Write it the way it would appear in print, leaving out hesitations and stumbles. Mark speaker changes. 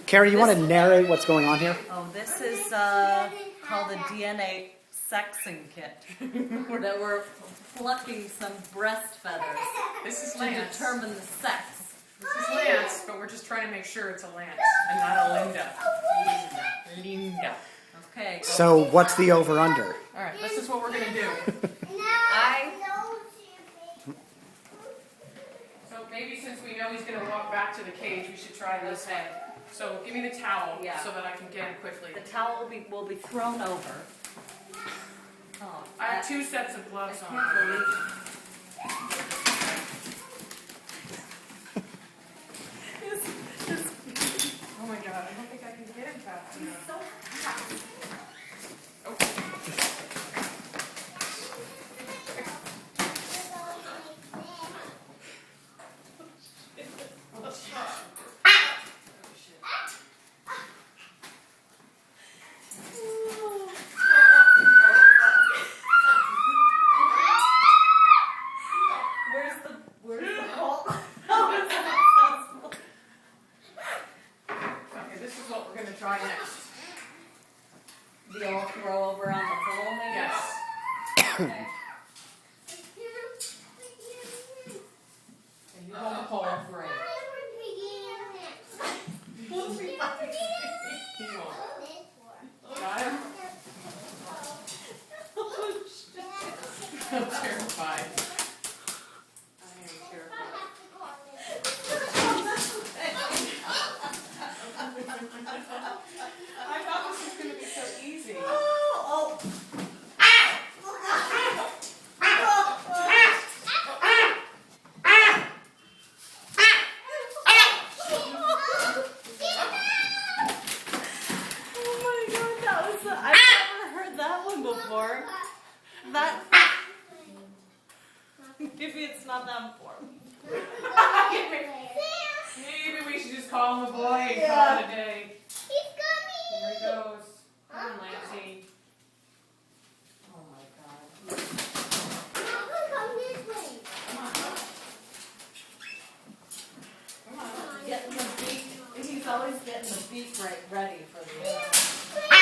Speaker 1: Keri, you want to narrate what's going on here?
Speaker 2: Oh, this is called a DNA sexing kit. That we're plucking some breast feathers
Speaker 3: This is
Speaker 2: to
Speaker 3: Lance.
Speaker 2: determine the sex.
Speaker 3: This is Lance, but we're just trying to make sure it's a Lance and not a Linda. Linda.
Speaker 2: Okay.
Speaker 1: So what's the over-under?
Speaker 3: All right, this is what we're going to do. So maybe since we know he's going to walk back to the cage, we should try this head. So give me the towel so that I can get him quickly.
Speaker 2: The towel will be thrown over. Oh,
Speaker 3: I have 2 sets of gloves
Speaker 2: I
Speaker 3: on.
Speaker 2: can't believe it.
Speaker 3: Oh my god, I don't think I can get him fast enough.
Speaker 2: So fast. Where's the hole?
Speaker 3: Okay, this is what we're going to try next.
Speaker 2: The old throw over on the pole, maybe?
Speaker 3: Yes.
Speaker 2: Okay.
Speaker 3: And you hold the pole free. He won't. Got him? I'm terrified. I am terrified. I thought this was going to be so easy.
Speaker 2: Oh! I've never heard that one before. Maybe it's not that important.
Speaker 3: Maybe we should just call him a boy and call it a day.
Speaker 4: He's coming!
Speaker 3: Here he goes. Come on, Lancey.
Speaker 2: Oh my god.
Speaker 4: Come this way.
Speaker 3: Come on.
Speaker 2: Getting the beak. He's always getting the beak ready for the